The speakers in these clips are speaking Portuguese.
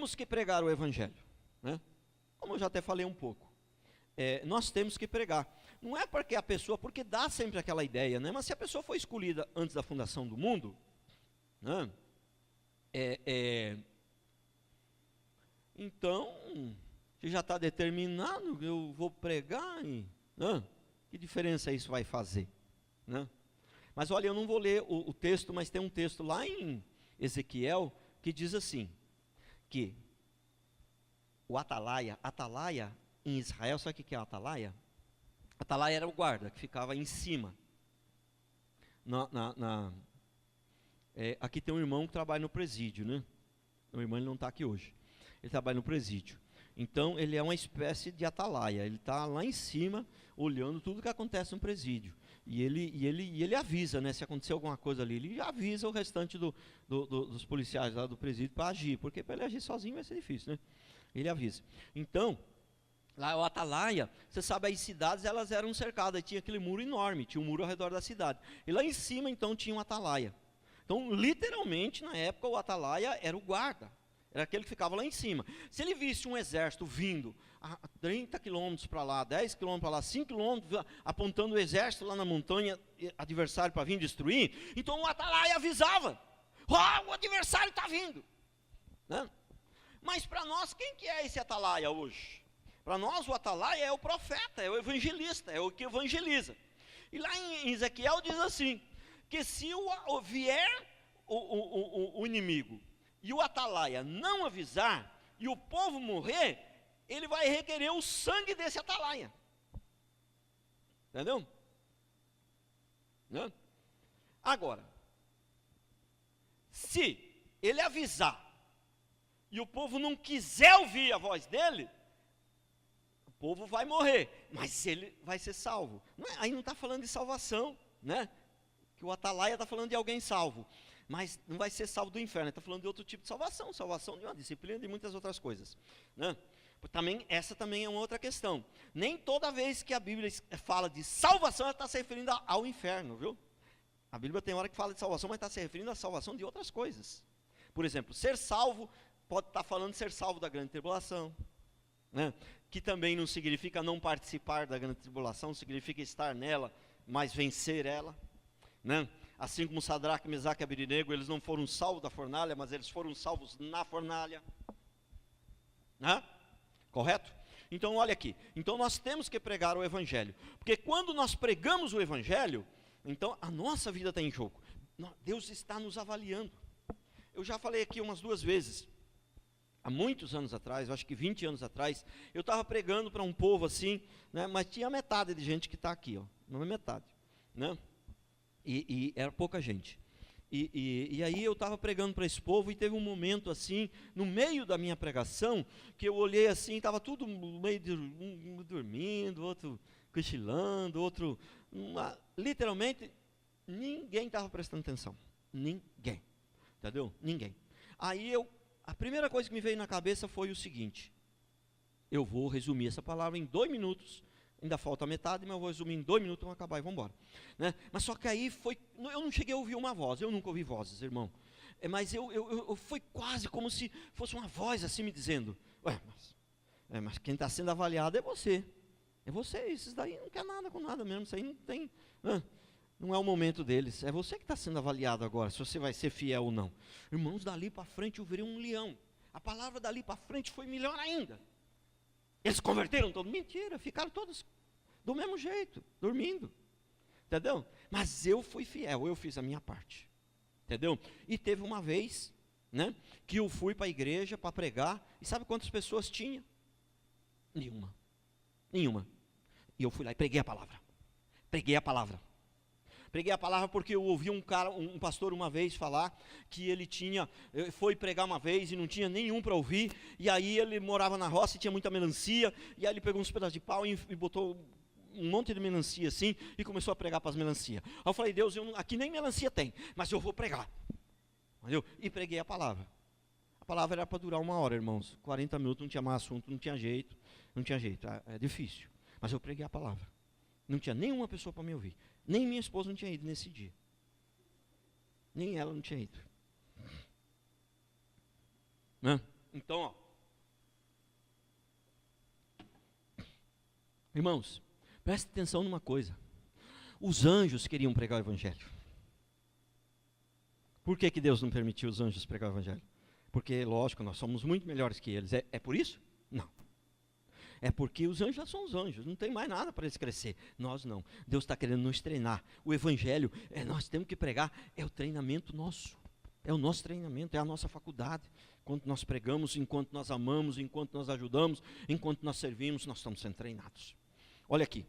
temos que pregar o evangelho, né? Como eu já até falei um pouco, nós temos que pregar. Não é porque a pessoa, porque dá sempre aquela ideia, né? Mas se a pessoa foi escolhida antes da fundação do mundo, né? Então, se já está determinado, eu vou pregar, né? Que diferença isso vai fazer, né? Mas olha, eu não vou ler o texto, mas tem um texto lá em Ezequiel que diz assim, que o atalaia em Israel, sabe o que é o atalaia? Atalaia era o guarda que ficava em cima. Aqui tem um irmão que trabalha no presídio, né? O irmão ele não está aqui hoje. Ele trabalha no presídio. Então ele é uma espécie de atalaia. Ele está lá em cima, olhando tudo que acontece no presídio. E ele avisa, né? Se acontecer alguma coisa ali, ele avisa o restante dos policiais lá do presídio para agir. Porque para ele agir sozinho vai ser difícil, né? Ele avisa. Então, lá o atalaia, você sabe, as cidades elas eram cercadas, tinha aquele muro enorme, tinha um muro ao redor da cidade. E lá em cima, então, tinha um atalaia. Então, literalmente, na época, o atalaia era o guarda. Era aquele que ficava lá em cima. Se ele visse um exército vindo a 30 quilômetros para lá, 10 quilômetros para lá, 5 quilômetros, apontando o exército lá na montanha, adversário para vir destruir, então o atalaia avisava, o adversário está vindo, né? Mas para nós, quem que é esse atalaia hoje? Para nós o atalaia é o profeta, é o evangelista, é o que evangeliza. E lá em Ezequiel diz assim, que se vier o inimigo, e o atalaia não avisar, e o povo morrer, ele vai requerer o sangue desse atalaia. Entendeu? Né? Agora, se ele avisar, e o povo não quiser ouvir a voz dele, o povo vai morrer, mas ele vai ser salvo. Aí não está falando de salvação, né? Que o atalaia está falando de alguém salvo. Mas não vai ser salvo do inferno, está falando de outro tipo de salvação, salvação de uma disciplina e de muitas outras coisas, né? Essa também é uma outra questão. Nem toda vez que a Bíblia fala de salvação, ela está se referindo ao inferno, viu? A Bíblia tem hora que fala de salvação, mas está se referindo à salvação de outras coisas. Por exemplo, ser salvo, pode estar falando de ser salvo da grande tribulação, né? Que também não significa não participar da grande tribulação, significa estar nela, mas vencer ela, né? Assim como Sadraque, Mesaque e Abednego, eles não foram salvos da fornalha, mas eles foram salvos na fornalha. Né? Correto? Então olha aqui, então nós temos que pregar o evangelho, porque quando nós pregamos o evangelho, então a nossa vida está em jogo. Deus está nos avaliando. Eu já falei aqui umas 2 vezes, há muitos anos atrás, eu acho que 20 anos atrás, eu estava pregando para um povo assim, né, mas tinha metade de gente que está aqui, ó, não é metade, né? E era pouca gente. E aí eu estava pregando para esse povo e teve um momento assim, no meio da minha pregação, que eu olhei assim, estava tudo meio um dormindo, outro cochilando, outro... literalmente, ninguém estava prestando atenção. Ninguém. Entendeu? Ninguém. Aí a primeira coisa que me veio na cabeça foi o seguinte, eu vou resumir essa palavra em 2 minutos, ainda falta a metade, mas eu vou resumir em 2 minutos, vamos acabar e vamos embora, né? Mas só que aí eu não cheguei a ouvir uma voz, eu nunca ouvi vozes, irmão. Mas eu foi quase como se fosse uma voz assim me dizendo, mas quem está sendo avaliado é você, esses daí não quer nada com nada mesmo, isso aí não tem, não é o momento deles, é você que está sendo avaliado agora, se você vai ser fiel ou não. Irmãos, dali para frente eu virei um leão, a palavra dali para frente foi melhor ainda. Eles converteram todos? Mentira, ficaram todos do mesmo jeito, dormindo, entendeu? Mas eu fui fiel, eu fiz a minha parte, entendeu? E teve uma vez, né, que eu fui para a igreja para pregar, e sabe quantas pessoas tinha? Nenhuma. E eu fui lá e preguei a palavra, porque eu ouvi um pastor uma vez falar que ele foi pregar uma vez e não tinha nenhum para ouvir, e aí ele morava na roça e tinha muita melancia, e aí ele pegou uns pedaços de pau e botou um monte de melancia assim, e começou a pregar para as melancias. Aí eu falei, Deus, aqui nem melancia tem, mas eu vou pregar, entendeu? E preguei a palavra. A palavra era para durar 1 hora, irmãos, 40 minutos, não tinha mais assunto, não tinha jeito, é difícil, mas eu preguei a palavra. Não tinha nenhuma pessoa para me ouvir. Nem minha esposa não tinha ido nesse dia. Nem ela não tinha ido. Né? Então, ó, irmãos, preste atenção numa coisa. Os anjos queriam pregar o evangelho. Por que Deus não permitiu os anjos pregar o evangelho? Porque, lógico, nós somos muito melhores que eles. É por isso? Não. É porque os anjos já são os anjos, não tem mais nada para eles crescer. Nós não. Deus está querendo nos treinar. O evangelho, nós temos que pregar, é o treinamento nosso. É o nosso treinamento, é a nossa faculdade. Enquanto nós pregamos, enquanto nós amamos, enquanto nós ajudamos, enquanto nós servimos, nós estamos sendo treinados. Olha aqui.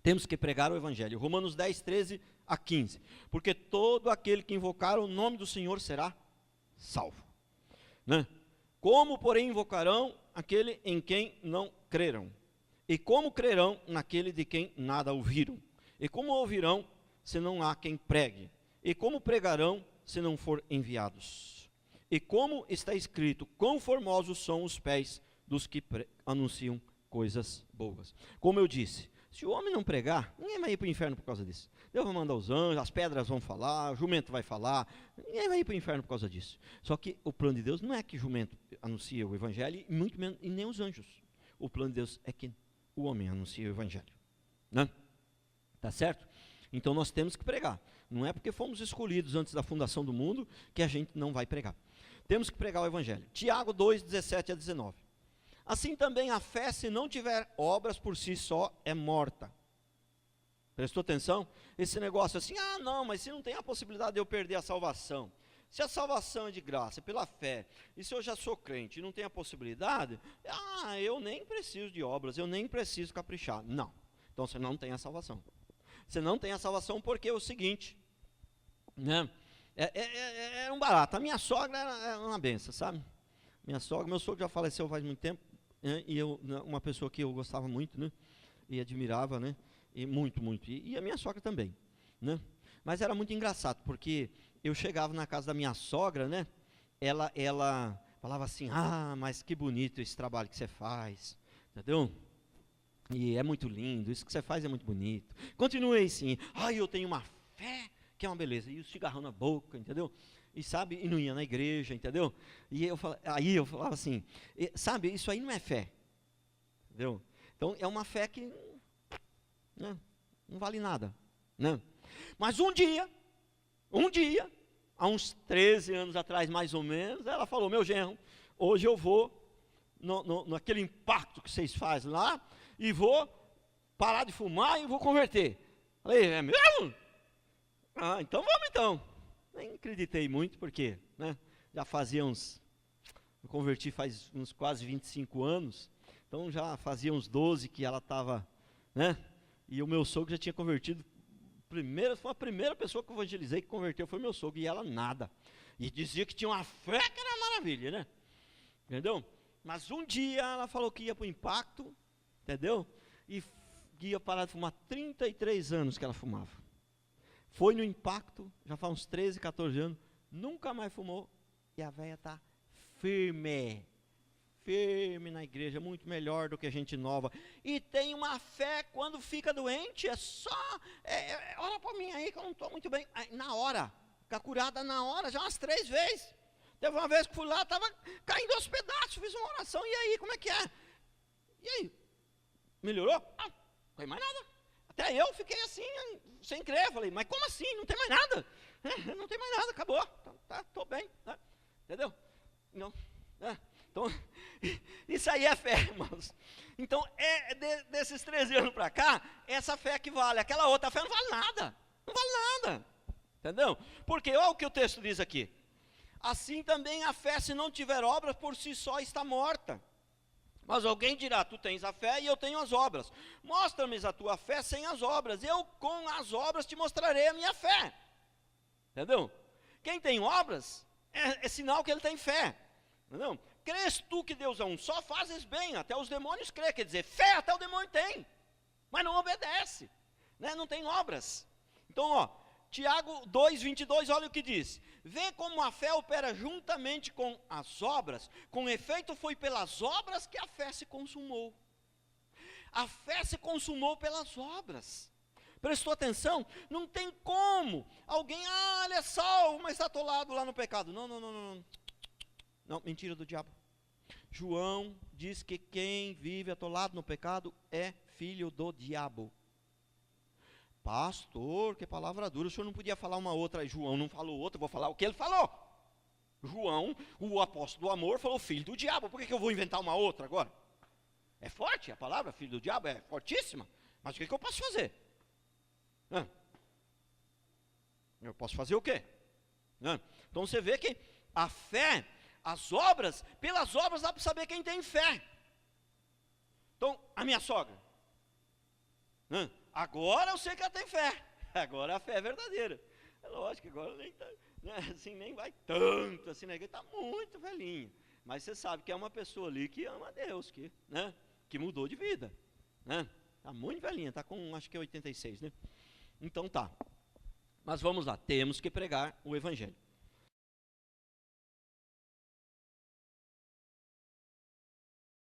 Temos que pregar o evangelho. Romanos 10, 13 a 15. Porque todo aquele que invocar o nome do Senhor será salvo. Né? Como, porém, invocarão aquele em quem não creram? E como crerão naquele de quem nada ouviram? E como ouvirão, se não há quem pregue? E como pregarão, se não for enviados? E como está escrito, quão formosos são os pés dos que anunciam coisas boas. Como eu disse, se o homem não pregar, ninguém vai ir para o inferno por causa disso. Deus vai mandar os anjos, as pedras vão falar, o jumento vai falar, ninguém vai ir para o inferno por causa disso. Só que o plano de Deus não é que o jumento anuncie o evangelho, e muito menos, e nem os anjos. O plano de Deus é que o homem anuncie o evangelho. Né? Tá certo? Então nós temos que pregar. Não é porque fomos escolhidos antes da fundação do mundo que a gente não vai pregar. Temos que pregar o evangelho. Tiago 2, 17 a 19. Assim também a fé, se não tiver obras por si só, é morta. Prestou atenção? Esse negócio assim, não, mas se não tem a possibilidade de eu perder a salvação, se a salvação é de graça, pela fé, e se eu já sou crente e não tem a possibilidade, eu nem preciso de obras, eu nem preciso caprichar. Não, então você não tem a salvação. Você não tem a salvação porque é o seguinte, né? É um barato. A minha sogra era uma benção, sabe? Minha sogra, meu sogro já faleceu faz muito tempo, né? E uma pessoa que eu gostava muito, né? E admirava, né? E muito, muito. E a minha sogra também, né? Mas era muito engraçado, porque eu chegava na casa da minha sogra, né? Ela falava assim, mas que bonito esse trabalho que você faz, entendeu? E é muito lindo, isso que você faz é muito bonito. Continuei assim, eu tenho uma fé que é uma beleza. E o cigarrão na boca, entendeu? E sabe, e não ia na igreja, entendeu? E aí eu falava assim, sabe, isso aí não é fé, entendeu? Então é uma fé que não vale nada, né? Mas um dia, há uns 13 anos atrás mais ou menos, ela falou, meu genro, hoje eu vou naquele impacto que vocês fazem lá, e vou parar de fumar e vou converter. Falei, é mesmo? Então vamos então. Nem acreditei muito, porque já fazia eu converti faz uns quase 25 anos, então já fazia uns 12 que ela estava, né? E o meu sogro já tinha convertido, foi a primeira pessoa que eu evangelizei que converteu, foi meu sogro, e ela nada. E dizia que tinha uma fé que era maravilha, né? Entendeu? Mas um dia ela falou que ia para o impacto, entendeu? E ia parar de fumar, 33 anos que ela fumava. Foi no impacto, já faz uns 13, 14 anos, nunca mais fumou, e a velha está firme na igreja, muito melhor do que a gente nova, e tem uma fé, quando fica doente, é só, ora para mim aí que eu não estou muito bem, na hora, fica curada na hora, já umas 3 vezes, teve uma vez que fui lá, estava caindo aos pedaços, fiz uma oração, e aí, como é que é? E aí, melhorou? Não tem mais nada. Até eu fiquei assim, sem crer, falei, mas como assim? Não tem mais nada. Não tem mais nada, acabou. Estou bem. Entendeu? Não. Então, isso aí é fé, irmãos. Então, desses 13 anos para cá, essa fé que vale. Aquela outra fé não vale nada. Não vale nada. Entendeu? Porque, olha o que o texto diz aqui. Assim também a fé, se não tiver obras, por si só está morta. Mas alguém dirá, tu tens a fé e eu tenho as obras. Mostra-me a tua fé sem as obras. Eu com as obras te mostrarei a minha fé. Entendeu? Quem tem obras, é sinal que ele tem fé. Entendeu? Crês tu que Deus é um só, fazes bem, até os demônios crê. Quer dizer, fé até o demônio tem, mas não obedece, né? Não tem obras. Então, Tiago 2, 22, olha o que diz. Vê como a fé opera juntamente com as obras, com efeito foi pelas obras que a fé se consumou. A fé se consumou pelas obras. Prestou atenção? Não tem como alguém, ele é salvo, mas está atolado lá no pecado. Não, mentira do diabo. João diz que quem vive atolado no pecado é filho do diabo. Pastor, que palavra dura, o senhor não podia falar uma outra, João não falou outra, vou falar o que ele falou. João, o apóstolo do amor, falou filho do diabo, por que eu vou inventar uma outra agora? É forte a palavra, filho do diabo, é fortíssima, mas o que eu posso fazer? Eu posso fazer o quê? Então você vê que a fé, as obras, pelas obras dá para saber quem tem fé. Então, a minha sogra, agora eu sei que ela tem fé, agora a fé é verdadeira. É lógico que agora nem, assim, nem vai tanto, assim, né? Está muito velhinha, mas você sabe que é uma pessoa ali que ama a Deus, que mudou de vida, está muito velhinha, está com acho que 86, né? Então tá, mas vamos lá, temos que pregar o Evangelho.